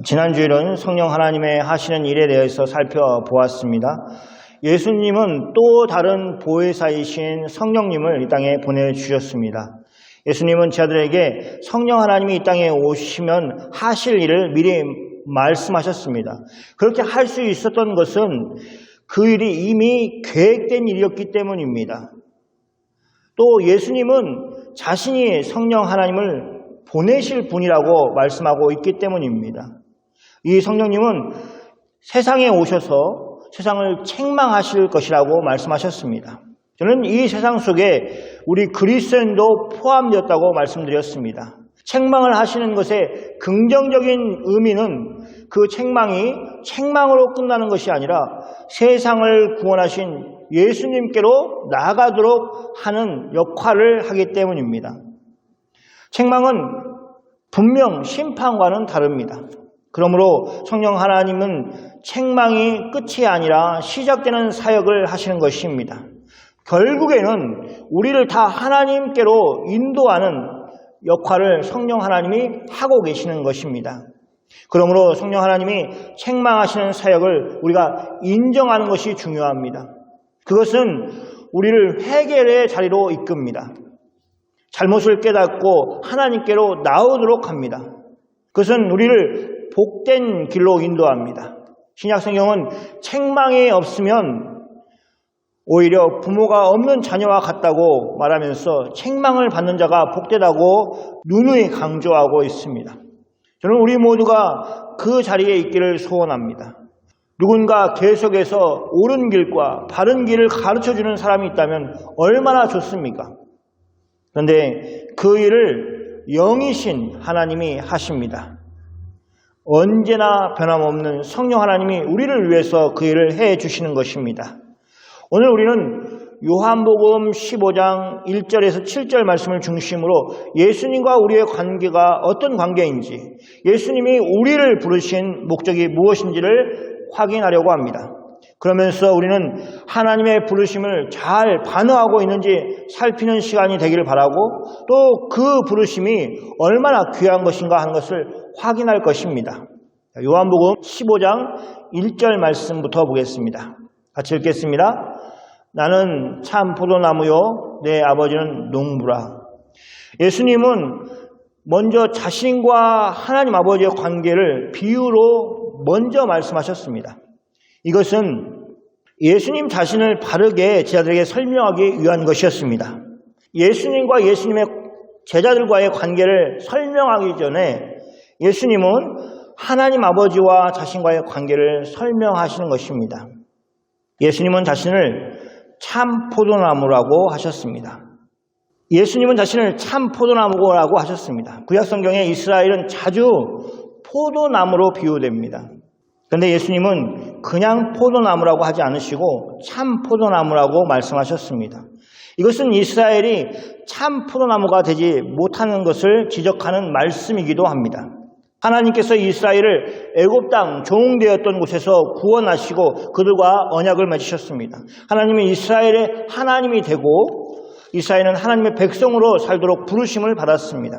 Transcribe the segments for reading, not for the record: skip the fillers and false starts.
지난주일은 성령 하나님의 하시는 일에 대해서 살펴보았습니다. 예수님은 또 다른 보혜사이신 성령님을 이 땅에 보내주셨습니다. 예수님은 제자들에게 성령 하나님이 이 땅에 오시면 하실 일을 미리 말씀하셨습니다. 그렇게 할 수 있었던 것은 그 일이 이미 계획된 일이었기 때문입니다. 또 예수님은 자신이 성령 하나님을 보내실 분이라고 말씀하고 있기 때문입니다. 이 성령님은 세상에 오셔서 세상을 책망하실 것이라고 말씀하셨습니다. 저는 이 세상 속에 우리 그리스도인도 포함되었다고 말씀드렸습니다. 책망을 하시는 것의 긍정적인 의미는 그 책망이 책망으로 끝나는 것이 아니라 세상을 구원하신 예수님께로 나아가도록 하는 역할을 하기 때문입니다. 책망은 분명 심판과는 다릅니다. 그러므로 성령 하나님은 책망이 끝이 아니라 시작되는 사역을 하시는 것입니다. 결국에는 우리를 다 하나님께로 인도하는 역할을 성령 하나님이 하고 계시는 것입니다. 그러므로 성령 하나님이 책망하시는 사역을 우리가 인정하는 것이 중요합니다. 그것은 우리를 회개의 자리로 이끕니다. 잘못을 깨닫고 하나님께로 나오도록 합니다. 그것은 우리를 복된 길로 인도합니다. 신약 성경은 책망이 없으면 오히려 부모가 없는 자녀와 같다고 말하면서 책망을 받는 자가 복되다고 누누이 강조하고 있습니다. 저는 우리 모두가 그 자리에 있기를 소원합니다. 누군가 계속해서 옳은 길과 바른 길을 가르쳐주는 사람이 있다면 얼마나 좋습니까? 그런데 그 일을 영이신 하나님이 하십니다. 언제나 변함없는 성령 하나님이 우리를 위해서 그 일을 해주시는 것입니다. 오늘 우리는 요한복음 15장 1절에서 7절 말씀을 중심으로 예수님과 우리의 관계가 어떤 관계인지, 예수님이 우리를 부르신 목적이 무엇인지를 확인하려고 합니다. 그러면서 우리는 하나님의 부르심을 잘 반응하고 있는지 살피는 시간이 되기를 바라고, 또 그 부르심이 얼마나 귀한 것인가 하는 것을 확인할 것입니다. 요한복음 15장 1절 말씀부터 보겠습니다. 같이 읽겠습니다. 나는 참 포도나무요 내 아버지는 농부라. 예수님은 먼저 자신과 하나님 아버지의 관계를 비유로 먼저 말씀하셨습니다. 이것은 예수님 자신을 바르게 제자들에게 설명하기 위한 것이었습니다. 예수님과 예수님의 제자들과의 관계를 설명하기 전에 예수님은 하나님 아버지와 자신과의 관계를 설명하시는 것입니다. 예수님은 자신을 참 포도나무라고 하셨습니다. 예수님은 자신을 참 포도나무라고 하셨습니다. 구약 성경에 이스라엘은 자주 포도나무로 비유됩니다. 그런데 예수님은 그냥 포도나무라고 하지 않으시고 참 포도나무라고 말씀하셨습니다. 이것은 이스라엘이 참 포도나무가 되지 못하는 것을 지적하는 말씀이기도 합니다. 하나님께서 이스라엘을 애굽 땅 종되었던 곳에서 구원하시고 그들과 언약을 맺으셨습니다. 하나님은 이스라엘의 하나님이 되고 이스라엘은 하나님의 백성으로 살도록 부르심을 받았습니다.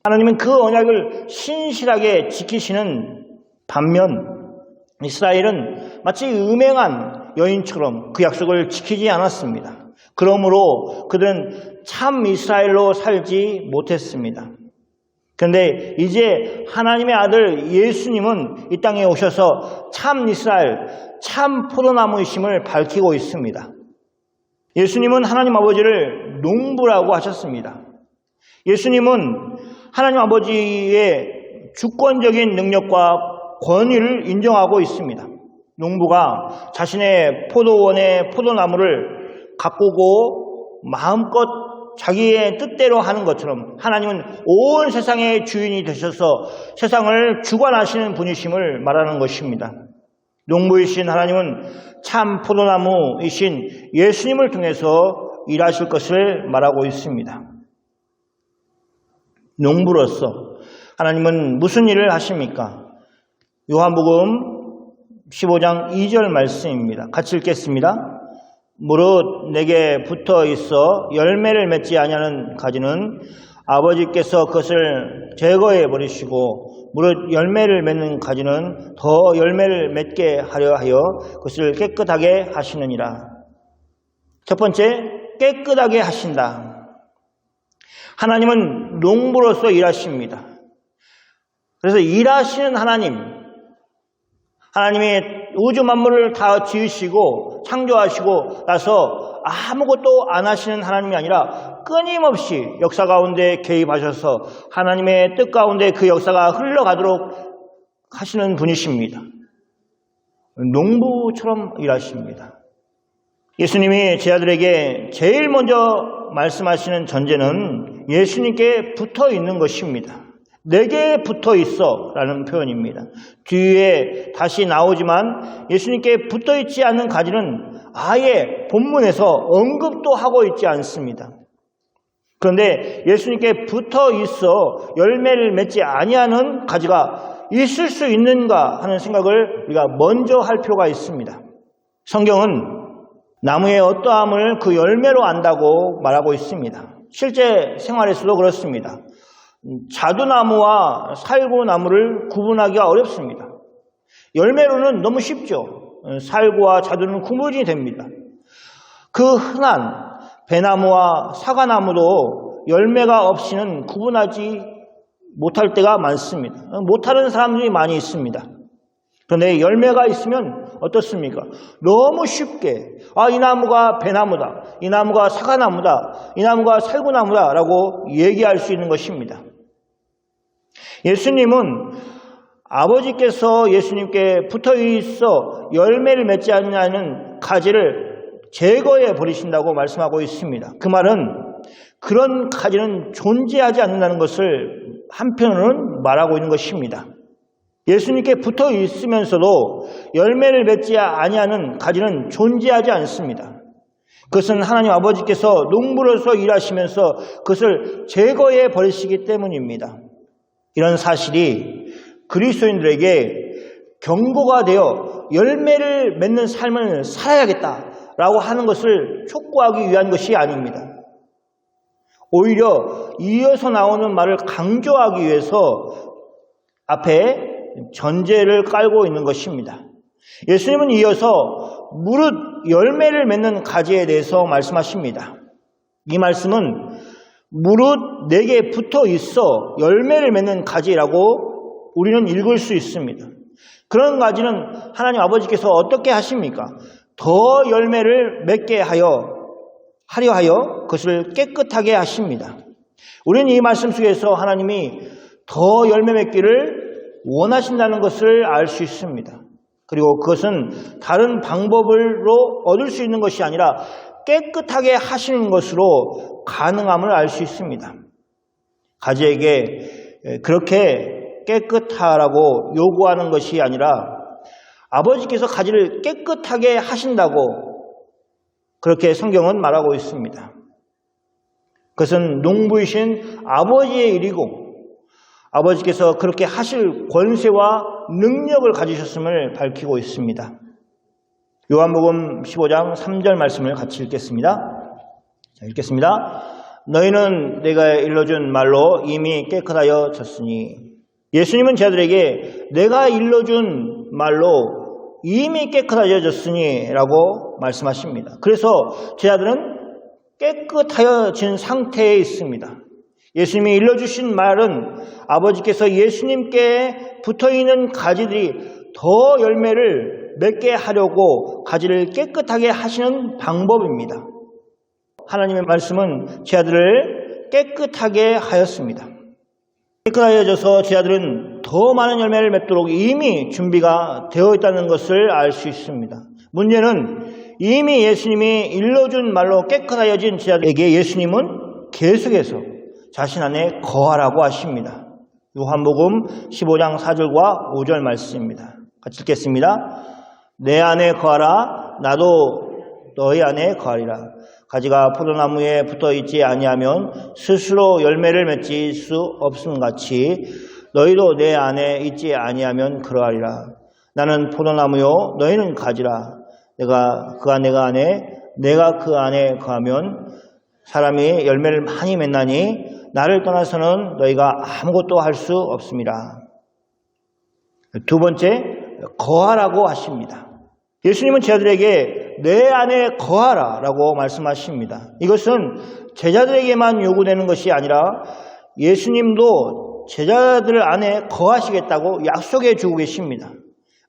하나님은 그 언약을 신실하게 지키시는 반면 이스라엘은 마치 음행한 여인처럼 그 약속을 지키지 않았습니다. 그러므로 그들은 참 이스라엘로 살지 못했습니다. 그런데 이제 하나님의 아들 예수님은 이 땅에 오셔서 참 이스라엘, 참 포도나무이심을 밝히고 있습니다. 예수님은 하나님 아버지를 농부라고 하셨습니다. 예수님은 하나님 아버지의 주권적인 능력과 권위를 인정하고 있습니다. 농부가 자신의 포도원의 포도나무를 가꾸고 마음껏 자기의 뜻대로 하는 것처럼 하나님은 온 세상의 주인이 되셔서 세상을 주관하시는 분이심을 말하는 것입니다. 농부이신 하나님은 참 포도나무이신 예수님을 통해서 일하실 것을 말하고 있습니다. 농부로서 하나님은 무슨 일을 하십니까? 요한복음 15장 2절 말씀입니다. 같이 읽겠습니다. 무릇 내게 붙어 있어 열매를 맺지 아니하는 가지는 아버지께서 그것을 제거해 버리시고 무릇 열매를 맺는 가지는 더 열매를 맺게 하려 하여 그것을 깨끗하게 하시느니라. 첫 번째, 깨끗하게 하신다. 하나님은 농부로서 일하십니다. 그래서 일하시는 하나님이 우주 만물을 다 지으시고 창조하시고 나서 아무것도 안 하시는 하나님이 아니라 끊임없이 역사 가운데 개입하셔서 하나님의 뜻 가운데 그 역사가 흘러가도록 하시는 분이십니다. 농부처럼 일하십니다. 예수님이 제 아들에게 제일 먼저 말씀하시는 전제는 예수님께 붙어 있는 것입니다. 내게 붙어 있어 라는 표현입니다. 뒤에 다시 나오지만 예수님께 붙어 있지 않는 가지는 아예 본문에서 언급도 하고 있지 않습니다. 그런데 예수님께 붙어 있어 열매를 맺지 아니하는 가지가 있을 수 있는가 하는 생각을 우리가 먼저 할 필요가 있습니다. 성경은 나무의 어떠함을 그 열매로 안다고 말하고 있습니다. 실제 생활에서도 그렇습니다. 자두나무와 살구나무를 구분하기가 어렵습니다. 열매로는 너무 쉽죠. 살구와 자두는 구분이 됩니다. 그 흔한 배나무와 사과나무도 열매가 없이는 구분하지 못할 때가 많습니다. 못하는 사람들이 많이 있습니다. 그런데 열매가 있으면 어떻습니까? 너무 쉽게 이 나무가 배나무다, 이 나무가 사과나무다, 이 나무가 살구나무다 라고 얘기할 수 있는 것입니다. 예수님은 아버지께서 예수님께 붙어 있어 열매를 맺지 않는 가지를 제거해 버리신다고 말씀하고 있습니다. 그 말은 그런 가지는 존재하지 않는다는 것을 한편으로는 말하고 있는 것입니다. 예수님께 붙어 있으면서도 열매를 맺지 아니하는 가지는 존재하지 않습니다. 그것은 하나님 아버지께서 농부로서 일하시면서 그것을 제거해 버리시기 때문입니다. 이런 사실이 그리스도인들에게 경고가 되어 열매를 맺는 삶을 살아야겠다라고 하는 것을 촉구하기 위한 것이 아닙니다. 오히려 이어서 나오는 말을 강조하기 위해서 앞에 전제를 깔고 있는 것입니다. 예수님은 이어서 무릇 열매를 맺는 가지에 대해서 말씀하십니다. 이 말씀은 무릇 내게 붙어 있어 열매를 맺는 가지라고 우리는 읽을 수 있습니다. 그런 가지는 하나님 아버지께서 어떻게 하십니까? 더 열매를 맺게 하려 하여 그것을 깨끗하게 하십니다. 우리는 이 말씀 속에서 하나님이 더 열매 맺기를 원하신다는 것을 알 수 있습니다. 그리고 그것은 다른 방법으로 얻을 수 있는 것이 아니라 깨끗하게 하시는 것으로 가능함을 알 수 있습니다. 가지에게 그렇게 깨끗하라고 요구하는 것이 아니라 아버지께서 가지를 깨끗하게 하신다고 그렇게 성경은 말하고 있습니다. 그것은 농부이신 아버지의 일이고 아버지께서 그렇게 하실 권세와 능력을 가지셨음을 밝히고 있습니다. 요한복음 15장 3절 말씀을 같이 읽겠습니다. 읽겠습니다. 너희는 내가 일러준 말로 이미 깨끗하여 졌으니. 예수님은 제자들에게 내가 일러준 말로 이미 깨끗하여졌으니 라고 말씀하십니다. 그래서 제자들은 깨끗하여진 상태에 있습니다. 예수님이 일러주신 말은 아버지께서 예수님께 붙어있는 가지들이 더 열매를 맺게 하려고 가지를 깨끗하게 하시는 방법입니다. 하나님의 말씀은 제자들을 깨끗하게 하였습니다. 깨끗하여져서 제자들은 더 많은 열매를 맺도록 이미 준비가 되어 있다는 것을 알 수 있습니다. 문제는 이미 예수님이 일러준 말로 깨끗하여진 제자들에게 예수님은 계속해서 자신 안에 거하라고 하십니다. 요한복음 15장 4절과 5절 말씀입니다. 같이 읽겠습니다. 내 안에 거하라 나도 너희 안에 거하리라. 가지가 포도나무에 붙어있지 아니하면 스스로 열매를 맺을 수 없음 같이 너희도 내 안에 있지 아니하면 그러하리라. 나는 포도나무요 너희는 가지라. 내가 그 안에 내가 그 안에 거하면 사람이 열매를 많이 맺나니 나를 떠나서는 너희가 아무것도 할 수 없습니다. 두 번째, 거하라고 하십니다. 예수님은 제자들에게 내 안에 거하라 라고 말씀하십니다. 이것은 제자들에게만 요구되는 것이 아니라 예수님도 제자들 안에 거하시겠다고 약속해 주고 계십니다.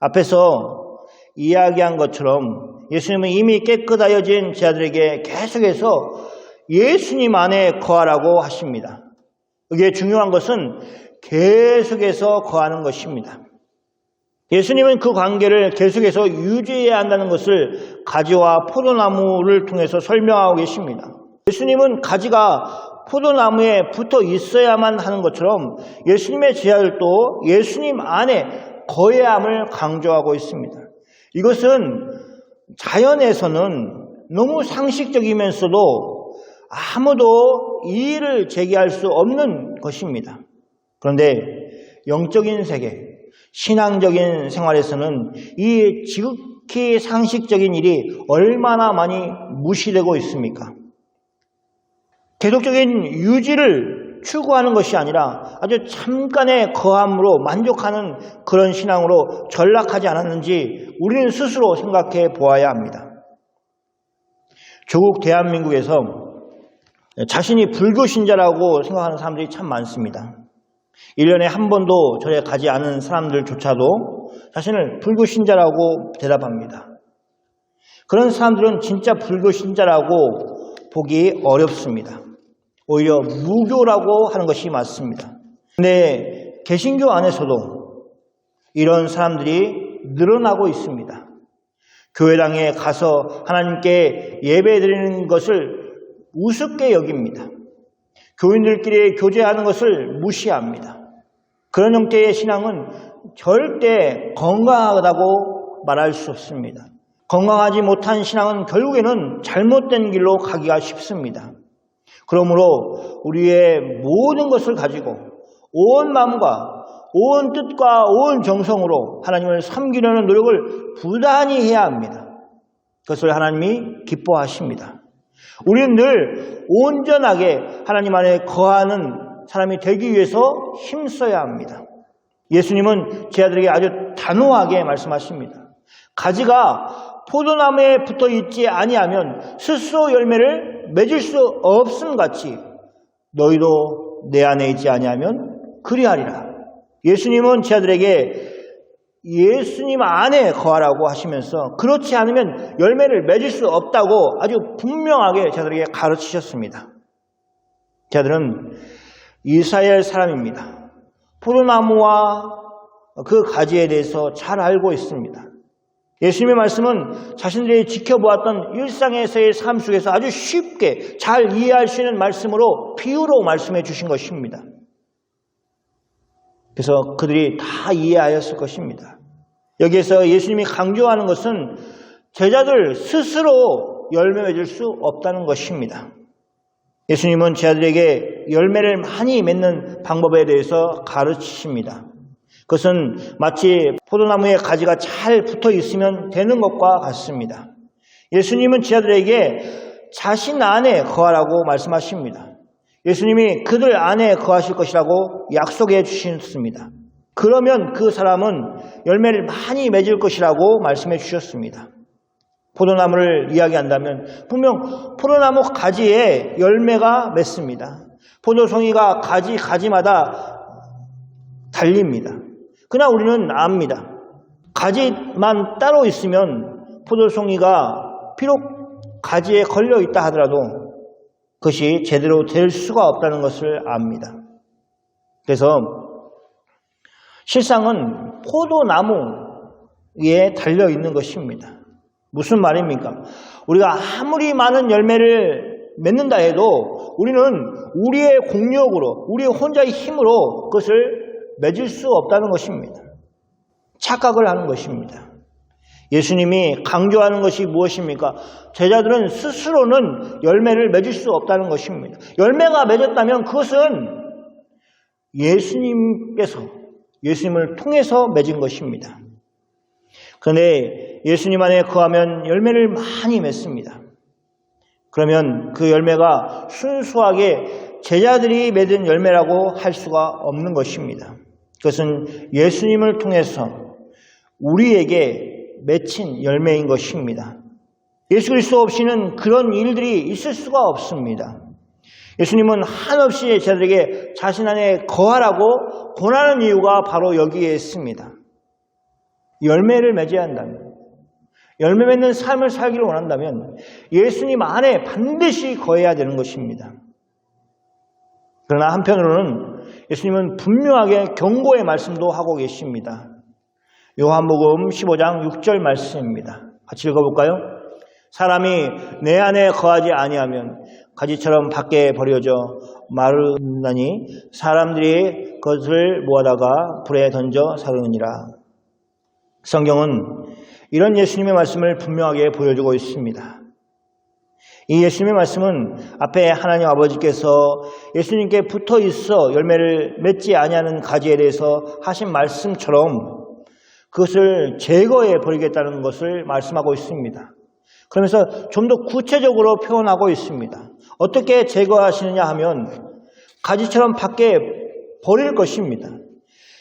앞에서 이야기한 것처럼 예수님은 이미 깨끗하여진 제자들에게 계속해서 예수님 안에 거하라고 하십니다. 이게 중요한 것은 계속해서 거하는 것입니다. 예수님은 그 관계를 계속해서 유지해야 한다는 것을 가지와 포도나무를 통해서 설명하고 계십니다. 예수님은 가지가 포도나무에 붙어 있어야만 하는 것처럼 예수님의 제자들도 예수님 안에 거해야 함을 강조하고 있습니다. 이것은 자연에서는 너무 상식적이면서도 아무도 이의를 제기할 수 없는 것입니다. 그런데 영적인 세계, 신앙적인 생활에서는 이 지극히 상식적인 일이 얼마나 많이 무시되고 있습니까? 계속적인 유지를 추구하는 것이 아니라 아주 잠깐의 거함으로 만족하는 그런 신앙으로 전락하지 않았는지 우리는 스스로 생각해 보아야 합니다. 조국 대한민국에서 자신이 불교 신자라고 생각하는 사람들이 참 많습니다. 1년에 한 번도 절에 가지 않은 사람들조차도 자신을 불교 신자라고 대답합니다. 그런 사람들은 진짜 불교 신자라고 보기 어렵습니다. 오히려 무교라고 하는 것이 맞습니다. 그런데 개신교 안에서도 이런 사람들이 늘어나고 있습니다. 교회당에 가서 하나님께 예배드리는 것을 우습게 여깁니다. 교인들끼리 교제하는 것을 무시합니다. 그런 형태의 신앙은 절대 건강하다고 말할 수 없습니다. 건강하지 못한 신앙은 결국에는 잘못된 길로 가기가 쉽습니다. 그러므로 우리의 모든 것을 가지고 온 마음과 온 뜻과 온 정성으로 하나님을 섬기려는 노력을 부단히 해야 합니다. 그것을 하나님이 기뻐하십니다. 우리는 늘 온전하게 하나님 안에 거하는 사람이 되기 위해서 힘써야 합니다. 예수님은 제자들에게 아주 단호하게 말씀하십니다. 가지가 포도나무에 붙어 있지 아니하면 스스로 열매를 맺을 수 없음 같이 너희도 내 안에 있지 아니하면 그리하리라. 예수님은 제자들에게 예수님 안에 거하라고 하시면서 그렇지 않으면 열매를 맺을 수 없다고 아주 분명하게 제자들에게 가르치셨습니다. 제자들은 이스라엘 사람입니다. 포도나무와 그 가지에 대해서 잘 알고 있습니다. 예수님의 말씀은 자신들이 지켜보았던 일상에서의 삶 속에서 아주 쉽게 잘 이해할 수 있는 말씀으로 비유로 말씀해 주신 것입니다. 그래서 그들이 다 이해하였을 것입니다. 여기에서 예수님이 강조하는 것은 제자들 스스로 열매 맺을 수 없다는 것입니다. 예수님은 제자들에게 열매를 많이 맺는 방법에 대해서 가르치십니다. 그것은 마치 포도나무에 가지가 잘 붙어 있으면 되는 것과 같습니다. 예수님은 제자들에게 자신 안에 거하라고 말씀하십니다. 예수님이 그들 안에 거하실 것이라고 약속해 주셨습니다. 그러면 그 사람은 열매를 많이 맺을 것이라고 말씀해 주셨습니다. 포도나무를 이야기한다면 분명 포도나무 가지에 열매가 맺습니다. 포도송이가 가지마다 달립니다. 그러나 우리는 압니다. 가지만 따로 있으면 포도송이가 비록 가지에 걸려 있다 하더라도 그것이 제대로 될 수가 없다는 것을 압니다. 그래서 실상은 포도나무에 달려 있는 것입니다. 무슨 말입니까? 우리가 아무리 많은 열매를 맺는다 해도 우리는 우리의 공력으로, 우리의 혼자의 힘으로 그것을 맺을 수 없다는 것입니다. 착각을 하는 것입니다. 예수님이 강조하는 것이 무엇입니까? 제자들은 스스로는 열매를 맺을 수 없다는 것입니다. 열매가 맺었다면 그것은 예수님을 통해서 맺은 것입니다. 그런데 예수님 안에 거하면 열매를 많이 맺습니다. 그러면 그 열매가 순수하게 제자들이 맺은 열매라고 할 수가 없는 것입니다. 그것은 예수님을 통해서 우리에게 맺힌 열매인 것입니다. 예수 그리스도 없이는 그런 일들이 있을 수가 없습니다. 예수님은 한없이 저들에게 자신 안에 거하라고 권하는 이유가 바로 여기에 있습니다. 열매를 맺어야 한다면, 열매 맺는 삶을 살기를 원한다면 예수님 안에 반드시 거해야 되는 것입니다. 그러나 한편으로는 예수님은 분명하게 경고의 말씀도 하고 계십니다. 요한복음 15장 6절 말씀입니다. 같이 읽어볼까요? 사람이 내 안에 거하지 아니하면 가지처럼 밖에 버려져 마르나니 사람들이 그것을 모아다가 불에 던져 사르느니라. 성경은 이런 예수님의 말씀을 분명하게 보여주고 있습니다. 이 예수님의 말씀은 앞에 하나님 아버지께서 예수님께 붙어 있어 열매를 맺지 아니하는 가지에 대해서 하신 말씀처럼 그것을 제거해 버리겠다는 것을 말씀하고 있습니다. 그러면서 좀 더 구체적으로 표현하고 있습니다. 어떻게 제거하시느냐 하면 가지처럼 밖에 버릴 것입니다.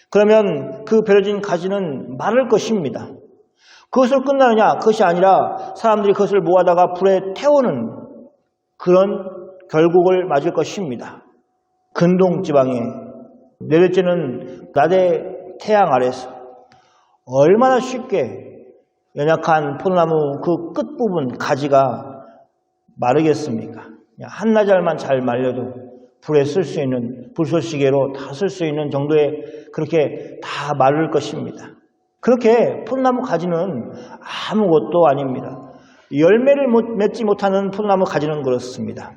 그러면 그 버려진 가지는 마를 것입니다. 그것으로 끝나느냐? 그것이 아니라 사람들이 그것을 모아다가 불에 태우는 그런 결국을 맞을 것입니다. 근동지방에 내려지는 낮의 태양 아래서 얼마나 쉽게 연약한 포도나무 그 끝부분 가지가 마르겠습니까? 한나절만 잘 말려도 불에 쓸 수 있는, 불쏘시개로 다 쓸 수 있는 정도의 그렇게 다 마를 것입니다. 그렇게 포도나무 가지는 아무것도 아닙니다. 열매를 맺지 못하는 포도나무 가지는 그렇습니다.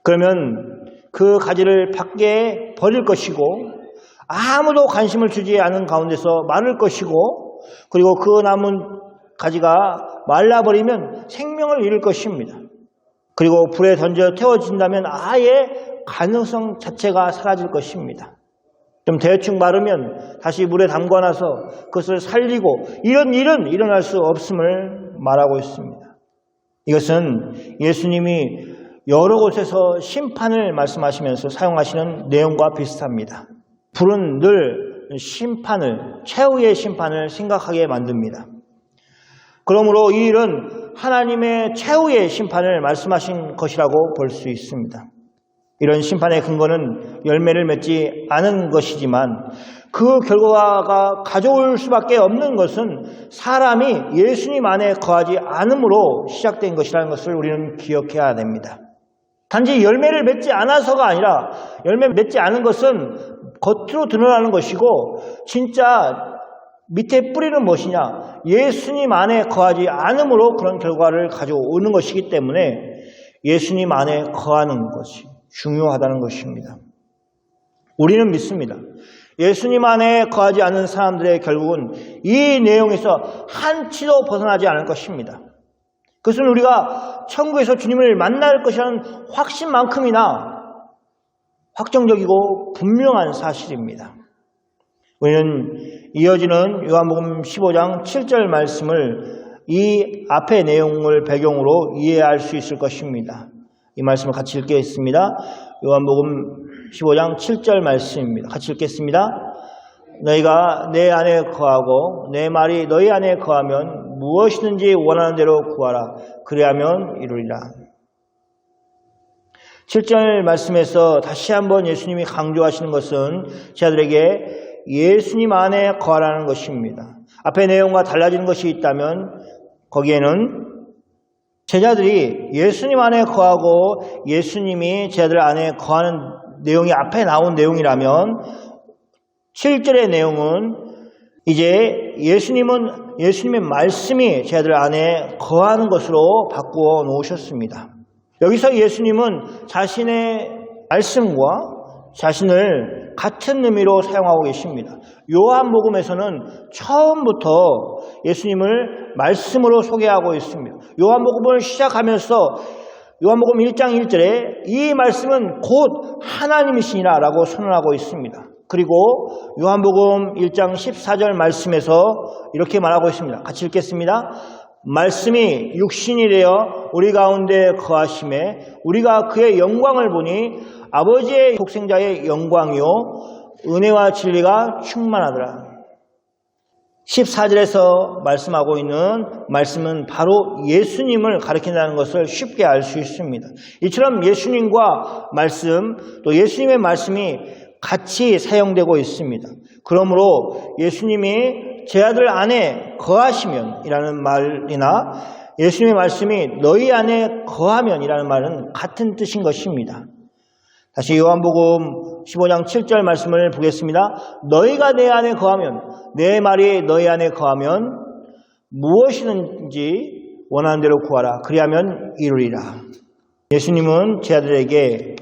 그러면 그 가지를 밖에 버릴 것이고 아무도 관심을 주지 않은 가운데서 마를 것이고 그리고 그 남은 가지가 말라버리면 생명을 잃을 것입니다. 그리고 불에 던져 태워진다면 아예 가능성 자체가 사라질 것입니다. 좀 대충 마르면 다시 물에 담궈놔서 그것을 살리고 이런 일은 일어날 수 없음을 말하고 있습니다. 이것은 예수님이 여러 곳에서 심판을 말씀하시면서 사용하시는 내용과 비슷합니다. 불은 늘 심판을, 최후의 심판을 생각하게 만듭니다. 그러므로 이 일은 하나님의 최후의 심판을 말씀하신 것이라고 볼 수 있습니다. 이런 심판의 근거는 열매를 맺지 않은 것이지만 그 결과가 가져올 수밖에 없는 것은 사람이 예수님 안에 거하지 않음으로 시작된 것이라는 것을 우리는 기억해야 됩니다. 단지 열매를 맺지 않아서가 아니라 열매 맺지 않은 것은 겉으로 드러나는 것이고 진짜 밑에 뿌리는 무엇이냐? 예수님 안에 거하지 않음으로 그런 결과를 가져오는 것이기 때문에 예수님 안에 거하는 것이 중요하다는 것입니다. 우리는 믿습니다. 예수님 안에 거하지 않은 사람들의 결국은 이 내용에서 한치도 벗어나지 않을 것입니다. 그것은 우리가 천국에서 주님을 만날 것이라는 확신만큼이나 확정적이고 분명한 사실입니다. 우리는 이어지는 요한복음 15장 7절 말씀을 이 앞의 내용을 배경으로 이해할 수 있을 것입니다. 이 말씀을 같이 읽겠습니다. 요한복음 15장 7절 말씀입니다. 같이 읽겠습니다. 너희가 내 안에 거하고 내 말이 너희 안에 거하면 무엇이든지 원하는 대로 구하라. 그리하면 이루리라. 7절 말씀에서 다시 한번 예수님이 강조하시는 것은 제자들에게 예수님 안에 거하라는 것입니다. 앞의 내용과 달라지는 것이 있다면 거기에는 제자들이 예수님 안에 거하고 예수님이 제자들 안에 거하는 내용이 앞에 나온 내용이라면 7절의 내용은 이제 예수님의 말씀이 제자들 안에 거하는 것으로 바꾸어 놓으셨습니다. 여기서 예수님은 자신의 말씀과 자신을 같은 의미로 사용하고 계십니다. 요한복음에서는 처음부터 예수님을 말씀으로 소개하고 있습니다. 요한복음을 시작하면서 요한복음 1장 1절에 이 말씀은 곧 하나님이시니라 라고 선언하고 있습니다. 그리고 요한복음 1장 14절 말씀에서 이렇게 말하고 있습니다. 같이 읽겠습니다. 말씀이 육신이 되어 우리 가운데 거하심에 우리가 그의 영광을 보니 아버지의 독생자의 영광이요 은혜와 진리가 충만하더라. 14절에서 말씀하고 있는 말씀은 바로 예수님을 가리킨다는 것을 쉽게 알 수 있습니다. 이처럼 예수님과 말씀, 또 예수님의 말씀이 같이 사용되고 있습니다. 그러므로 예수님이 제 아들 안에 거하시면 이라는 말이나 예수님의 말씀이 너희 안에 거하면 이라는 말은 같은 뜻인 것입니다. 다시 요한복음 15장 7절 말씀을 보겠습니다. 너희가 내 안에 거하면, 내 말이 너희 안에 거하면 무엇이든지 원하는 대로 구하라. 그리하면 이루리라. 예수님은 제 아들에게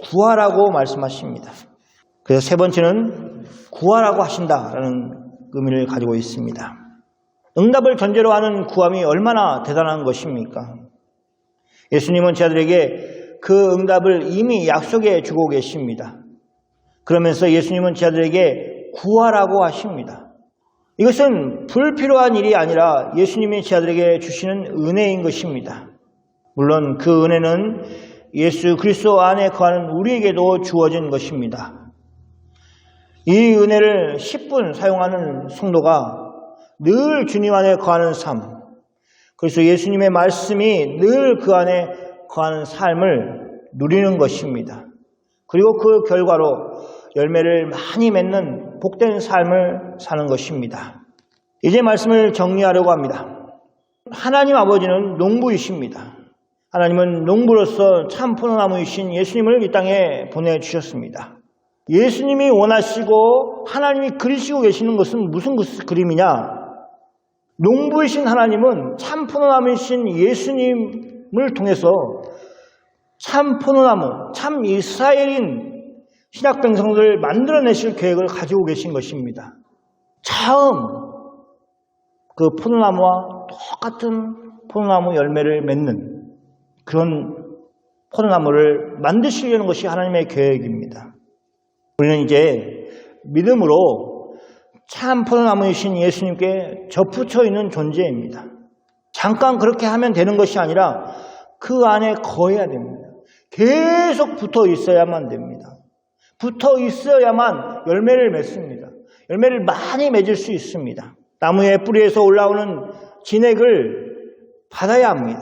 구하라고 말씀하십니다. 그래서 세 번째는 구하라고 하신다라는 의미를 가지고 있습니다. 응답을 전제로 하는 구함이 얼마나 대단한 것입니까? 예수님은 제 아들에게 그 응답을 이미 약속해 주고 계십니다. 그러면서 예수님은 제 아들에게 구하라고 하십니다. 이것은 불필요한 일이 아니라 예수님이 제 아들에게 주시는 은혜인 것입니다. 물론 그 은혜는 예수 그리스도 안에 거하는 우리에게도 주어진 것입니다. 이 은혜를 10분 사용하는 성도가 늘 주님 안에 거하는 삶, 그래서 예수님의 말씀이 늘 그 안에 거하는 삶을 누리는 것입니다. 그리고 그 결과로 열매를 많이 맺는 복된 삶을 사는 것입니다. 이제 말씀을 정리하려고 합니다. 하나님 아버지는 농부이십니다. 하나님은 농부로서 참 포도나무이신 예수님을 이 땅에 보내주셨습니다. 예수님이 원하시고 하나님이 그리시고 계시는 것은 무슨 그림이냐? 농부이신 하나님은 참 포도나무이신 예수님을 통해서 참 포도나무, 참 이스라엘인 신약 백성들을 만들어내실 계획을 가지고 계신 것입니다. 처음 그 포도나무와 똑같은 포도나무 열매를 맺는 그런 포도나무를 만드시려는 것이 하나님의 계획입니다. 우리는 이제 믿음으로 참 포도나무이신 예수님께 접붙여 있는 존재입니다. 잠깐 그렇게 하면 되는 것이 아니라 그 안에 거해야 됩니다. 계속 붙어 있어야만 됩니다. 붙어 있어야만 열매를 맺습니다. 열매를 많이 맺을 수 있습니다. 나무의 뿌리에서 올라오는 진액을 받아야 합니다.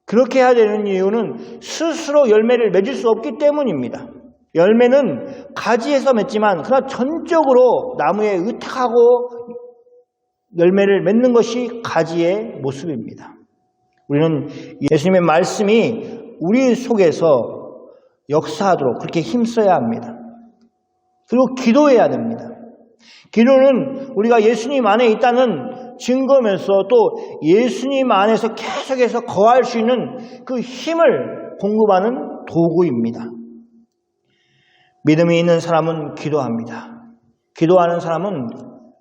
그렇게 해야 되는 이유는 스스로 열매를 맺을 수 없기 때문입니다. 열매는 가지에서 맺지만 그러나 전적으로 나무에 의탁하고 열매를 맺는 것이 가지의 모습입니다. 우리는 예수님의 말씀이 우리 속에서 역사하도록 그렇게 힘써야 합니다. 그리고 기도해야 됩니다. 기도는 우리가 예수님 안에 있다는 증거면서 또 예수님 안에서 계속해서 거할 수 있는 그 힘을 공급하는 도구입니다. 믿음이 있는 사람은 기도합니다. 기도하는 사람은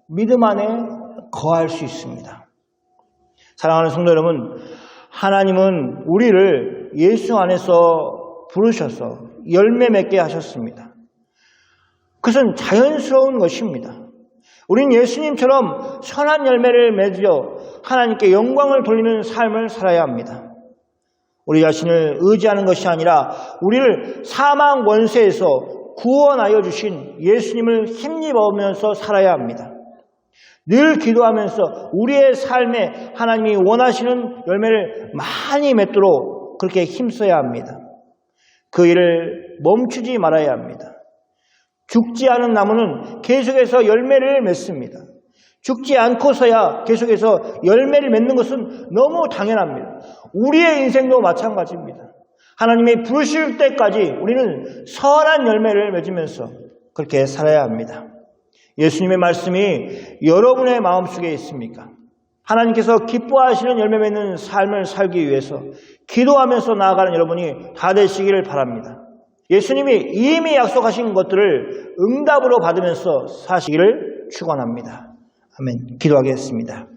믿음 안에 거할 수 있습니다. 사랑하는 성도 여러분, 하나님은 우리를 예수 안에서 부르셔서 열매 맺게 하셨습니다. 그것은 자연스러운 것입니다. 우린 예수님처럼 선한 열매를 맺어 하나님께 영광을 돌리는 삶을 살아야 합니다. 우리 자신을 의지하는 것이 아니라 우리를 사망 원세에서 구원하여 주신 예수님을 힘입으면서 살아야 합니다. 늘 기도하면서 우리의 삶에 하나님이 원하시는 열매를 많이 맺도록 그렇게 힘써야 합니다. 그 일을 멈추지 말아야 합니다. 죽지 않은 나무는 계속해서 열매를 맺습니다. 죽지 않고서야 계속해서 열매를 맺는 것은 너무 당연합니다. 우리의 인생도 마찬가지입니다. 하나님이 부르실 때까지 우리는 선한 열매를 맺으면서 그렇게 살아야 합니다. 예수님의 말씀이 여러분의 마음속에 있습니까? 하나님께서 기뻐하시는 열매 맺는 삶을 살기 위해서 기도하면서 나아가는 여러분이 다 되시기를 바랍니다. 예수님이 이미 약속하신 것들을 응답으로 받으면서 사시기를 축원합니다. 아멘. 기도하겠습니다.